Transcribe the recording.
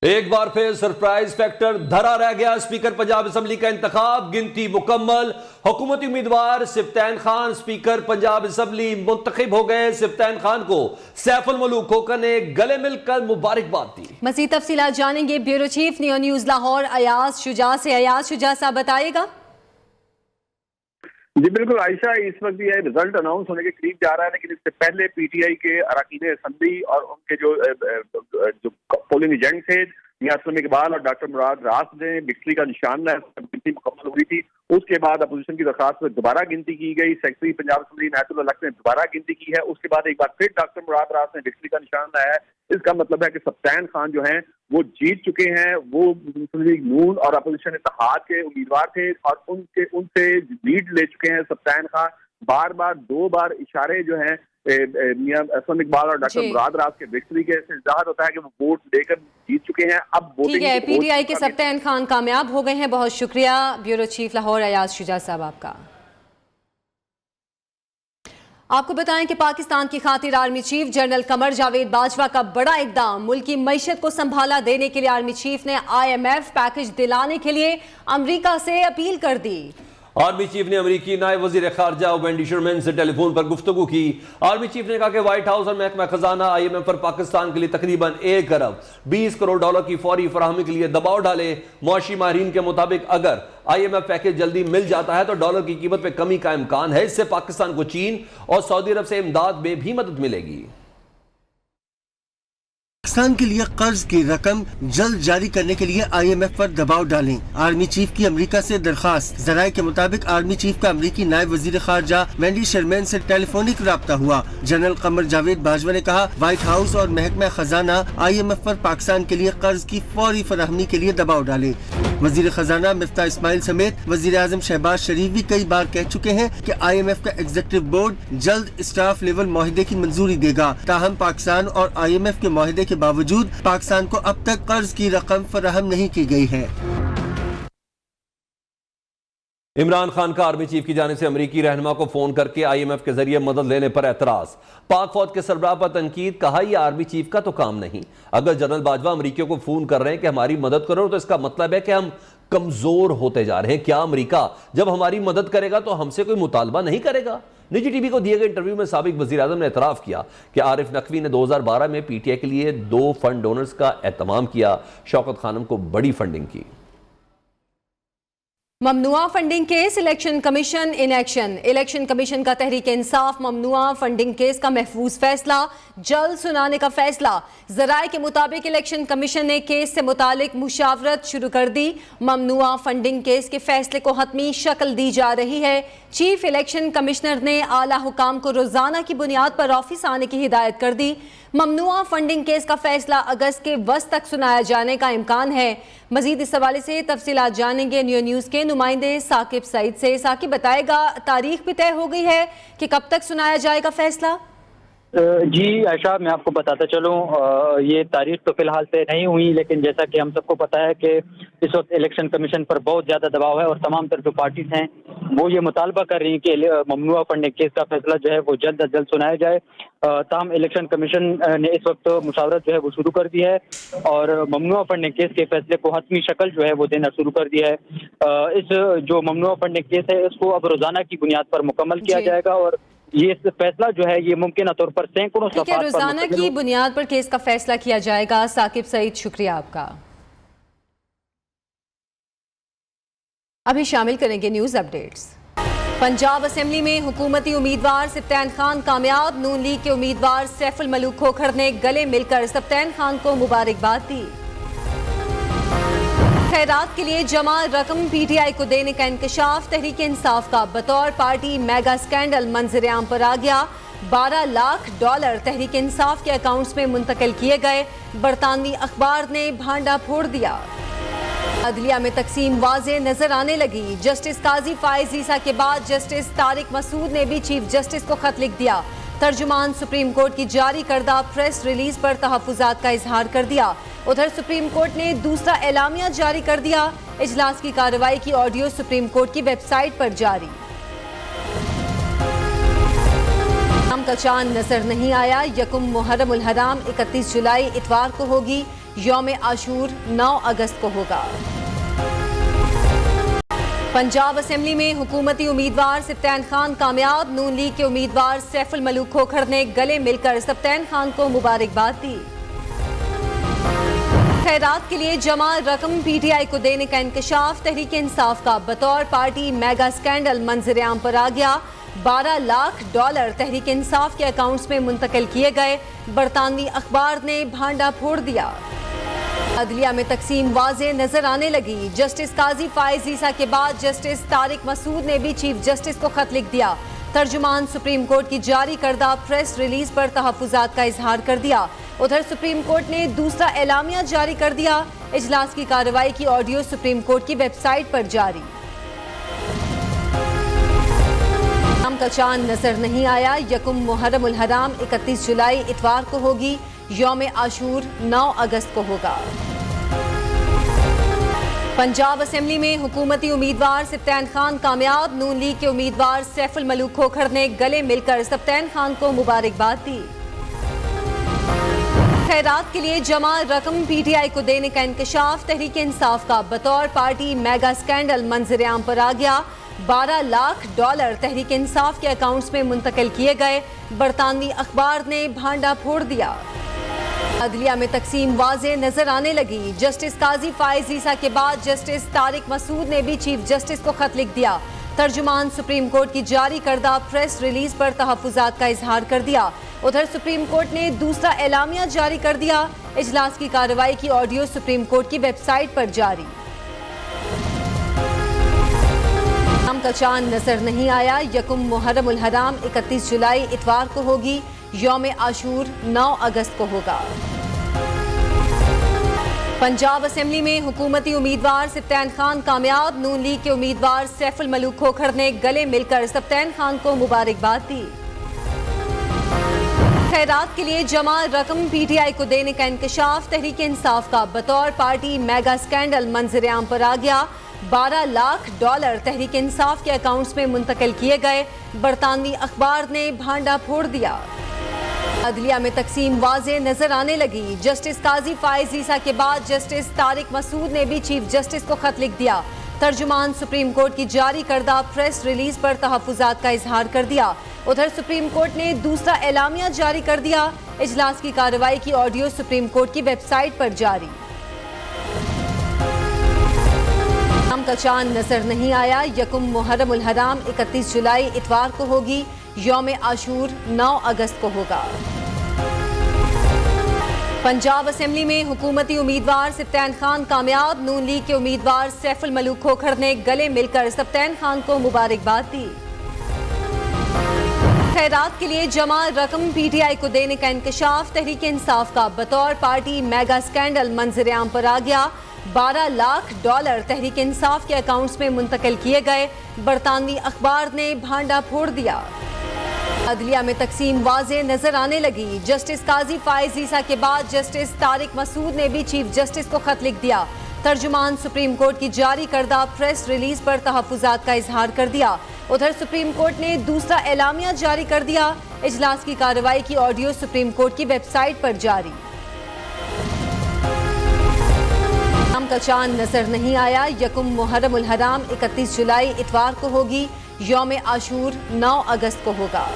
एक बार फिर surprise factor धरा रह गया। स्पीकर पंजाब असम्बली का इंतखाब, गिनती मुकम्मल। हुकूमती उम्मीदवार सिफ्तैन खान स्पीकर पंजाब असम्बली मुंतखब हो गए। सिफ्तैन खान को सैफुल मलूक खोकर ने गले मिलकर मुबारकबाद दी। मज़ीद तफसीलात जानेंगे bureau chief neo news Lahore Ayaz Shuja से। अयाज शुजा साहब बताइएगा। जी बिल्कुल आयशा, इस वक्त ये रिजल्ट अनाउंस होने के करीब जा रहा है, लेकिन इससे पहले पीटीआई के अरकान असम्बली और उनके जो पोलिंग एजेंट थे मियां असलम इकबाल और डॉक्टर मुराद रास ने विक्ट्री का निशान गिनती मुकम्मल हुई थी। उसके बाद अपोजिशन की दरखास्त पर दोबारा गिनती की गई। सेक्रेटरी पंजाब असम्बली इनायतुल्लाह लख ने दोबारा गिनती की है। उसके बाद एक बार फिर डॉक्टर मुराद रास ने विक्ट्री का निशान लाया है। इसका मतलब है कि सिफ्तैन खान जो हैं वो जीत चुके हैं। वो मुस्लिम लीग नून और अपोजिशन इत्तेहाद के उम्मीदवार थे और उनसे लीड ले चुके हैं सिफ्तैन खान। बार बार 2 बार इशारे जो हैं मियां असलम इकबाल और डॉक्टर मुराद रास के विक्ट्री के से जाहिर होता है कि वो वोट लेकर जीत चुके हैं। अब ठीक है, पीटीआई के सिफ्तैन खान कामयाब हो गए हैं। बहुत शुक्रिया ब्यूरो चीफ लाहौर अयाज शुजा साहब आपका। आपको बताएं कि पाकिस्तान की खातिर army chief general Qamar Javed Bajwa का बड़ा इकदाम। मुल्क की मईशत को संभाला देने के लिए आर्मी चीफ ने IMF पैकेज दिलाने के लिए अमरीका से अपील कर दी। आर्मी चीफ ने अमरीकी नायब वजीर खारजा वेंडी शर्मैन से टेलीफोन पर गुफ्तगू की। आर्मी चीफ ने कहा कि व्हाइट हाउस और महकमा खजाना IMF पर पाकिस्तान के लिए तकरीबन 1 अरब 20 करोड़ डॉलर की फौरी फराहमी के लिए दबाव डाले। मुआशी माहिरीन के मुताबिक अगर IMF पैकेज जल्दी मिल जाता है तो डॉलर की कीमत में कमी का इम्कान है। इससे पाकिस्तान को चीन और सऊदी अरब से इमदाद में भी मदद मिलेगी। पाकिस्तान के लिए कर्ज की रकम जल्द जारी करने के लिए IMF पर दबाव डालें। आर्मी चीफ की अमेरिका से दरखास्त। जराये के मुताबिक आर्मी चीफ का अमेरिकी नायब वजीर खारजा वेंडी शर्मैन से टेलीफोनिक राब्ता हुआ। जनरल कमर जावेद बाजवा ने कहा व्हाइट हाउस और महकमा खजाना IMF पर पाकिस्तान के लिए कर्ज की फौरी फराहमी के लिए दबाव डाले। वजीर खजाना मिफ्ता इस्माइल समेत वजीर आजम शहबाज शरीफ भी कई बार कह चुके हैं कि IMF का एग्जीक्यूटिव बोर्ड जल्द स्टाफ लेवल माहिदे की मंजूरी देगा। ताहम पाकिस्तान और IMF के माहिदे के बावजूद पाकिस्तान को अब तक कर्ज की रकम फराहम नहीं की गई है। इमरान खान का आर्मी चीफ की जानिब से अमरीकी रहनुमा को फोन करके IMF के जरिए मदद लेने पर एतराज। पाक फौज के सरबराह पर तनकीद। कहा यह आर्मी चीफ का तो काम नहीं। अगर जनरल बाजवा अमरीकियों को फोन कर रहे हैं कि हमारी मदद करो तो इसका मतलब है कि हम कमजोर होते जा रहे हैं। क्या अमरीका जब हमारी मदद करेगा तो हमसे कोई मुतालबा नहीं करेगा? निजी टीवी को दिए गए इंटरव्यू में साबिक वजीर आजम ने एतराफ किया कि आरिफ नकवी ने 2012 में PTI के लिए 2 फंड डोनर्स का एहतमाम किया। शौकत खानम को बड़ी फंडिंग की। ममनुआ funding case, election commission in action. Election commission का तहरीक इंसाफ ममनुआ फंडिंग केस का महफूज फैसला, जल्द सुनाने का फैसला। जराये के मुताबिक इलेक्शन कमीशन ने केस से मुतालिक मुशावरत शुरू कर दी। ममनुआ फंडिंग केस के फैसले को हतमी शक्ल दी जा रही है। चीफ इलेक्शन कमिश्नर ने आला हुकाम को रोजाना की बुनियाद पर ऑफिस आने की हिदायत कर दी। ममनुआ फंडिंग केस का फैसला अगस्त के वस्त तक सुनाया जाने का इम्कान है। मजीद इस हवाले से तफसीलात जानेंगे नियो न्यूज के नुमाइंदे साकिब सईद से। साकिब बताएगा, तारीख भी तय हो गई है कि कब तक सुनाया जाएगा फैसला? जी आयशा, मैं आपको बताता चलूं, ये तारीख तो फिलहाल तय नहीं हुई, लेकिन जैसा कि हम सबको पता है कि इस वक्त इलेक्शन कमीशन पर बहुत ज़्यादा दबाव है और तमाम तरह जो पार्टीज हैं वो ये मुतालबा कर रही हैं कि ममनुआ फंडिंग केस का फैसला जो है वो जल्द अज जल्द सुनाया जाए। ताहम इलेक्शन कमीशन ने इस वक्त मुशावरत जो है वो शुरू कर दी है और ममनुआ फंडिंग केस के फैसले को हतमी शक्ल जो है वो देना शुरू कर दिया है। इस जो ममनुआ फंडिंग केस है इसको अब रोजाना की बुनियाद पर मुकम्मल किया जाएगा और ये फैसला जो है ये मुमकिन तौर पर सैकड़ों सफ़ात पर रोजाना की बुनियाद पर केस का फैसला किया जाएगा। साकिब सईद, शुक्रिया आपका। अभी शामिल करेंगे न्यूज अपडेट्स। पंजाब असेंबली में हुकूमती उम्मीदवार सिफ्तैन खान कामयाब। नून लीग के उम्मीदवार सैफुल मलूक खोखर ने गले मिलकर सिफ्तैन खान को मुबारकबाद दी। खैरात के लिए जमा रकम PTI को देने का इंकशाफ तहरीक इंसाफ का बतौर पार्टी मेगा स्कैंडल मंजर आम पर आ गया। 12 लाख डॉलर तहरीक इंसाफ के अकाउंट्स में मुंतकिल किए गए। बरतानवी अखबार ने भांडा फोड़ दिया। अदलिया में तकसीम वाज़े नजर आने लगी। जस्टिस काजी फाइज ईसा के बाद जस्टिस तारिक मसूद ने भी चीफ जस्टिस को खत लिख दिया। तर्जुमान सुप्रीम कोर्ट की जारी करदा प्रेस रिलीज पर तहफ्फुज़ात का इजहार कर दिया। उधर सुप्रीम कोर्ट ने दूसरा एलामिया जारी कर दिया। इजलास की कार्रवाई की ऑडियो सुप्रीम कोर्ट की वेबसाइट पर जारी। का चांद नजर नहीं आया। यकुम मुहर्रम उल हराम 31 जुलाई इतवार को होगी। यौम आशूर 9 अगस्त को होगा। पंजाब असेंबली में हुकूमती उम्मीदवार सब्तैन खान कामयाब। नून लीग के उम्मीदवार सैफुल मलूक खोखर ने गले मिलकर सब्तैन खान को मुबारकबाद दी। खैरात के लिए जमा रकम पीटीआई को देने का इंकशाफ। तहरीक इंसाफ का बतौर पार्टी मेगा स्कैंडल मंजर आम पर आ गया। $12 लाख तहरीक इंसाफ के अकाउंट्स में मुंतकिल किए गए। बरतानवी अखबार ने भांडा फोड़ दिया। अदलिया में तकसीम वाज़े नजर आने लगी। जस्टिस काजी फाइज ईसा के बाद जस्टिस तारिक मसूद ने भी चीफ जस्टिस को खत लिख दिया। तर्जुमान सुप्रीम कोर्ट की जारी करदा प्रेस रिलीज पर तहफ्फुज़ात का इजहार कर दिया। उधर सुप्रीम कोर्ट ने दूसरा एलामिया जारी कर दिया। इजलास की कार्रवाई की ऑडियो सुप्रीम कोर्ट की वेबसाइट पर जारी। शाम का चांद नजर नहीं आया। यकुम मुहर्रम उल हराम 31 जुलाई इतवार को होगी। यौम आशूर 9 अगस्त को होगा। पंजाब असेंबली में हुकूमती उम्मीदवार सब्तैन खान कामयाब। नून लीग के उम्मीदवार सैफुल मलूक खोखर ने गले मिलकर सब्तैन खान को मुबारकबाद दी। खैरात के लिए जमा रकम पीटीआई को देने का इंकशाफ। तहरीक इंसाफ का बतौर पार्टी मेगा स्कैंडल मंजर आम पर आ गया। $12 लाख तहरीक इंसाफ के अकाउंट्स में मुंतकिल किए गए। बरतानवी अखबार ने भांडा फोड़ दिया। अदलिया में तकसीम वाज़े नजर आने लगी। जस्टिस काजी फाइज ईसा के बाद जस्टिस तारिक मसूद ने भी चीफ जस्टिस को खत लिख दिया। तर्जुमान सुप्रीम कोर्ट की जारी करदा प्रेस रिलीज पर तहफ्फुज़ात का इजहार कर दिया। उधर सुप्रीम कोर्ट ने दूसरा एलामिया जारी कर दिया। इजलास की कार्रवाई की ऑडियो सुप्रीम कोर्ट की वेबसाइट पर जारी। शाम का चांद नजर नहीं आया। यकुम मुहर्रम उल हराम 31 जुलाई इतवार को होगी। यौम आशूर 9 अगस्त को होगा। पंजाब असेंबली में हुकूमती उम्मीदवार सब्तैन खान कामयाब। नून लीग के उम्मीदवार सैफुल मलूक खोखर ने गले मिलकर सब्तैन खान को मुबारकबाद दी। खैरात के लिए जमा रकम पीटीआई को देने का इंकशाफ। तहरीक इंसाफ का बतौर पार्टी मेगा स्कैंडल मंजर आम पर आ गया। $12 लाख तहरीक इंसाफ के अकाउंट्स में मुंतकिल किए गए। बरतानवी अखबार ने भांडा फोड़ दिया। अदलिया में तकसीम वाज़े नजर आने लगी। जस्टिस काजी फाइज ईसा के बाद जस्टिस तारिक मसूद ने भी चीफ जस्टिस को खत लिख दिया। तर्जुमान सुप्रीम कोर्ट की जारी करदा प्रेस रिलीज पर तहफ्फुज़ात का इजहार कर दिया। उधर सुप्रीम कोर्ट ने दूसरा एलामिया जारी कर दिया। इजलास की कार्रवाई की ऑडियो सुप्रीम कोर्ट की वेबसाइट पर जारी। शाम का चांद नजर नहीं आया। यकुम मुहर्रम उल हराम 31 जुलाई इतवार को होगी। यौम आशूर 9 अगस्त को होगा। पंजाब असेंबली में हुकूमती उम्मीदवार सब्तैन खान कामयाब। नून लीग के उम्मीदवार सैफुल मलूक खोखर ने गले मिलकर सब्तैन खान को मुबारकबाद दी। खैरात के लिए जमा रकम पीटीआई को देने का इंकशाफ। तहरीक इंसाफ का बतौर पार्टी मेगा स्कैंडल मंजर आम पर आ गया। $12 लाख तहरीक इंसाफ के अकाउंट्स में मुंतकिल किए गए। बरतानवी अखबार ने भांडा फोड़ दिया। अदलिया में तकसीम वाज़े नजर आने लगी। जस्टिस काजी फाइज ईसा के बाद जस्टिस तारिक मसूद ने भी चीफ जस्टिस को खत लिख दिया। तर्जुमान सुप्रीम कोर्ट की जारी करदा प्रेस रिलीज पर तहफ्फुज़ात का इजहार कर दिया। उधर सुप्रीम कोर्ट ने दूसरा एलामिया जारी कर दिया। इजलास की कार्रवाई की ऑडियो सुप्रीम कोर्ट की वेबसाइट पर जारी। शाम का चांद नजर नहीं आया। यकुम मुहर्रम उल हराम 31 जुलाई इतवार को होगी। यौम आशूर 9 अगस्त को होगा।